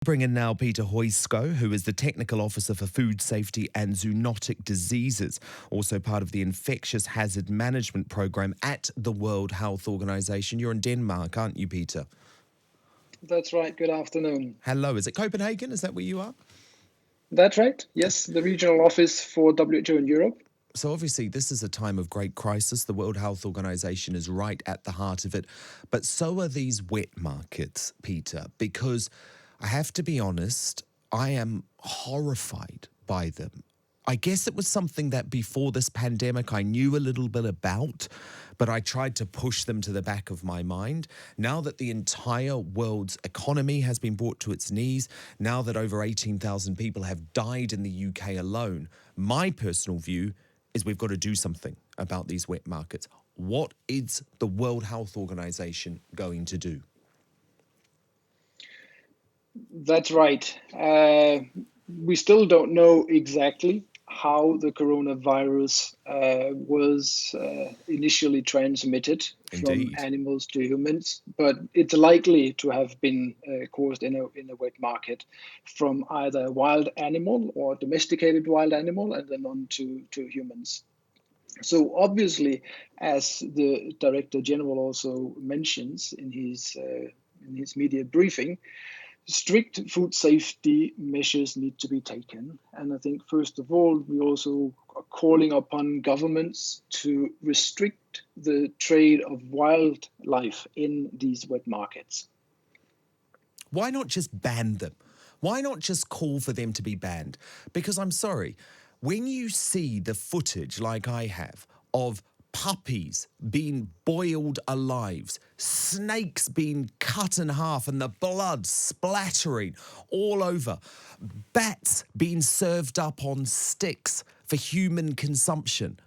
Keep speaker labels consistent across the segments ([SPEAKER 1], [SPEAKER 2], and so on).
[SPEAKER 1] Bring in now Peter Hoejskov, who is the Technical Officer for Food Safety and Zoonotic Diseases, also part of the Infectious Hazard Management Program at the World Health Organization. You're in Denmark, aren't you, Peter?
[SPEAKER 2] That's right. Good afternoon.
[SPEAKER 1] Hello. Is it Copenhagen? Is that where you are?
[SPEAKER 2] That's right. Yes, the regional office for WHO in Europe.
[SPEAKER 1] So obviously this is a time of great crisis. The World Health Organization is right at the heart of it. But so are these wet markets, Peter, because I have to be honest, I am horrified by them. I guess it was something that before this pandemic I knew a little bit about, but I tried to push them to the back of my mind. Now that the entire world's economy has been brought to its knees, now that over 18,000 people have died in the UK alone, my personal view is we've got to do something about these wet markets. What is the World Health Organization going to do?
[SPEAKER 2] That's right. We still don't know exactly how the coronavirus was initially transmitted from
[SPEAKER 1] Indeed.
[SPEAKER 2] animals to humans, but it's likely to have been caused in a wet market from either a wild animal or domesticated wild animal and then on to humans. So obviously, as the Director General also mentions in his media briefing, strict food safety measures need to be taken. And I think, first of all, we also are calling upon governments to restrict the trade of wildlife in these wet markets.
[SPEAKER 1] Why not just ban them? Why not just call for them to be banned? Because I'm sorry, when you see the footage like I have of puppies being boiled alive, snakes being cut in half and the blood splattering all over, bats being served up on sticks for human consumption,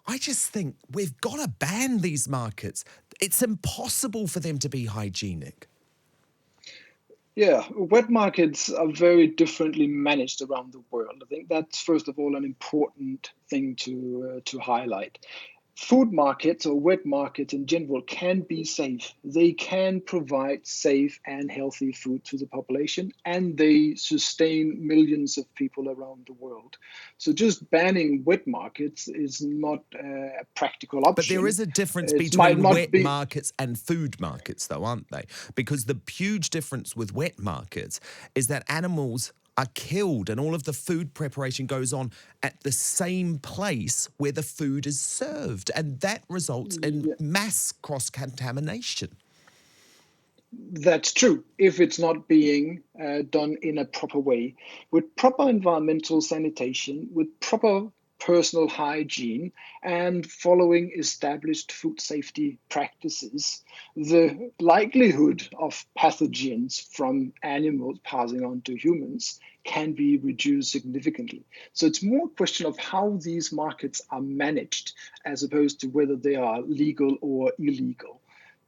[SPEAKER 1] I just think we've got to ban these markets. It's impossible for them to be hygienic.
[SPEAKER 2] Yeah, wet markets are very differently managed around the world. I think that's, first of all, an important thing to highlight. Food markets or wet markets in general can be safe. They can provide safe and healthy food to the population, and they sustain millions of people around the world. So just banning wet markets is not a practical option.
[SPEAKER 1] But there is a difference
[SPEAKER 2] It might
[SPEAKER 1] between
[SPEAKER 2] not
[SPEAKER 1] wet
[SPEAKER 2] be.
[SPEAKER 1] markets and food markets, though, aren't they? Because the huge difference with wet markets is that animals are killed and all of the food preparation goes on at the same place where the food is served. And that results in mass cross-contamination.
[SPEAKER 2] That's true if it's not being done in a proper way, with proper environmental sanitation, with proper personal hygiene, and following established food safety practices. The likelihood of pathogens from animals passing on to humans can be reduced significantly. So it's more a question of how these markets are managed as opposed to whether they are legal or illegal.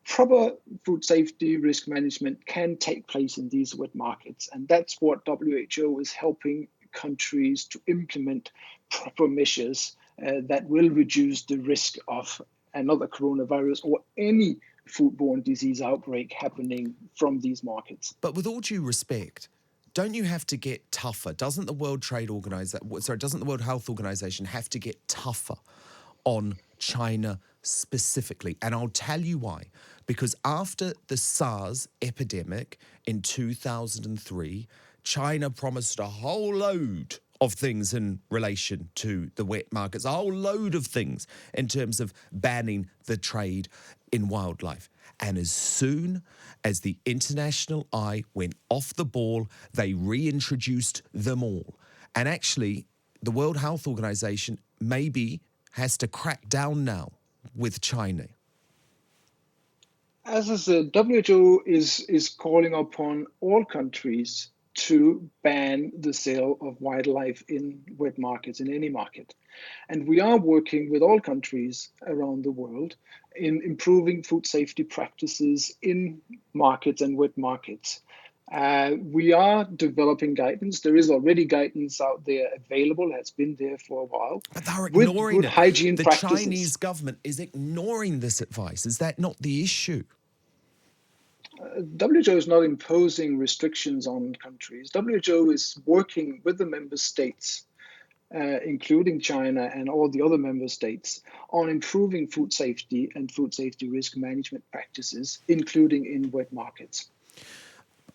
[SPEAKER 2] Proper food safety risk management can take place in these wet markets, and that's what WHO is helping countries to implement proper measures that will reduce the risk of another coronavirus or any foodborne disease outbreak happening from these markets.
[SPEAKER 1] But with all due respect, don't you have to get tougher? Doesn't the doesn't the World Health Organization have to get tougher on China specifically? And I'll tell you why. Because after the SARS epidemic in 2003, China promised a whole load of things in relation to the wet markets, a whole load of things in terms of banning the trade in wildlife. And as soon as the international eye went off the ball, they reintroduced them all. And actually, the World Health Organization maybe has to crack down now with China.
[SPEAKER 2] As I said, WHO is calling upon all countries to ban the sale of wildlife in wet markets, in any market. And we are working with all countries around the world in improving food safety practices in markets and wet markets. We are developing guidance. There is already guidance out there available, has been there for a while.
[SPEAKER 1] But they're
[SPEAKER 2] With
[SPEAKER 1] ignoring
[SPEAKER 2] good
[SPEAKER 1] it.
[SPEAKER 2] hygiene
[SPEAKER 1] The
[SPEAKER 2] practices.
[SPEAKER 1] Chinese government is ignoring this advice. Is that not the issue?
[SPEAKER 2] WHO is not imposing restrictions on countries. WHO is working with the member states, including China and all the other member states, on improving food safety and food safety risk management practices, including in wet markets.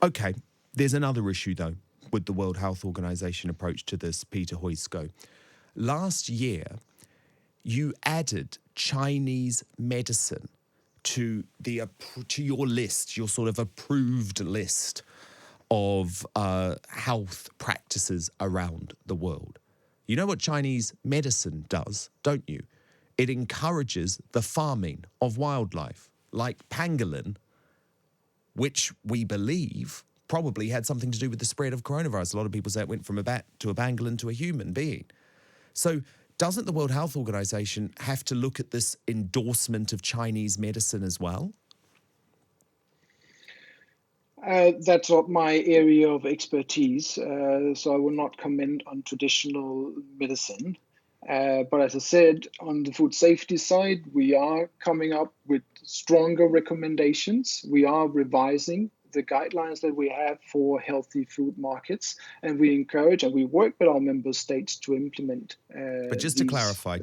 [SPEAKER 1] Okay, there's another issue, though, with the World Health Organization approach to this, Peter Hoejskov. Last year, you added Chinese medicine to your list, your sort of approved list of health practices around the world. You know what Chinese medicine does, don't you? It encourages the farming of wildlife, like pangolin, which we believe probably had something to do with the spread of coronavirus. A lot of people say it went from a bat to a pangolin to a human being. So doesn't the World Health Organization have to look at this endorsement of Chinese medicine as well?
[SPEAKER 2] That's not my area of expertise, so I will not comment on traditional medicine. But as I said, on the food safety side, we are coming up with stronger recommendations. We are revising the guidelines that we have for healthy food markets, and we encourage and we work with our member states to implement.
[SPEAKER 1] But just to clarify,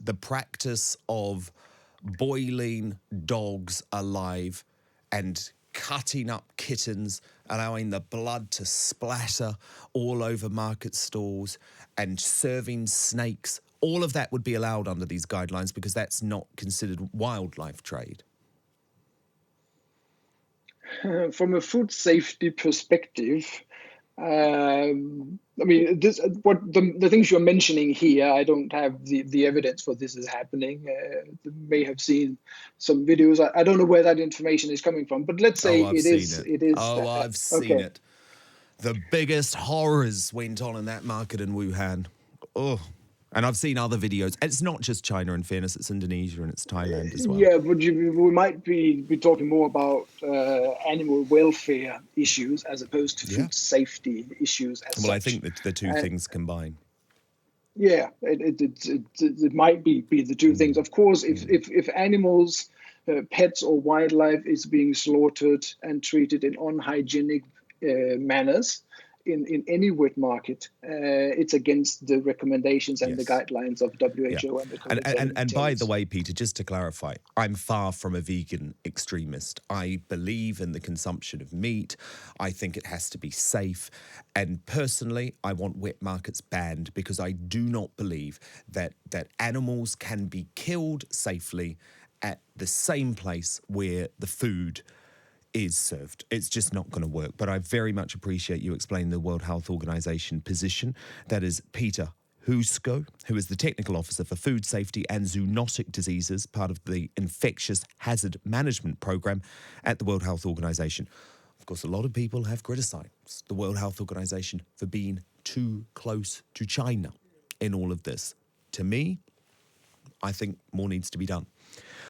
[SPEAKER 1] the practice of boiling dogs alive and cutting up kittens, allowing the blood to splatter all over market stalls and serving snakes, all of that would be allowed under these guidelines because that's not considered wildlife trade.
[SPEAKER 2] From a food safety perspective, I mean, the things you're mentioning here, I don't have the evidence for this is happening. You may have seen some videos. I don't know where that information is coming from, but let's say
[SPEAKER 1] I've seen it. The biggest horrors went on in that market in Wuhan. Oh, and I've seen other videos. It's not just China, in fairness. It's Indonesia and it's Thailand as well.
[SPEAKER 2] Yeah, but we might be talking more about animal welfare issues as opposed to food safety issues as such.
[SPEAKER 1] I think that the two things combine.
[SPEAKER 2] Yeah, it might be the two things. Of course, if animals, pets or wildlife is being slaughtered and treated in unhygienic manners in any wet market, it's against the recommendations and the guidelines of WHO and the COVID.
[SPEAKER 1] And by the way, Peter, just to clarify, I'm far from a vegan extremist. I believe in the consumption of meat. I think it has to be safe. And personally, I want wet markets banned because I do not believe that animals can be killed safely at the same place where the food is served. It's just not going to work. But I very much appreciate you explaining the World Health Organization position. That is Peter Hoejskov, who is the Technical Officer for Food Safety and Zoonotic Diseases, part of the Infectious Hazard Management Program at the World Health Organization. Of course, a lot of people have criticized the World Health Organization for being too close to China in all of this. To me, I think more needs to be done.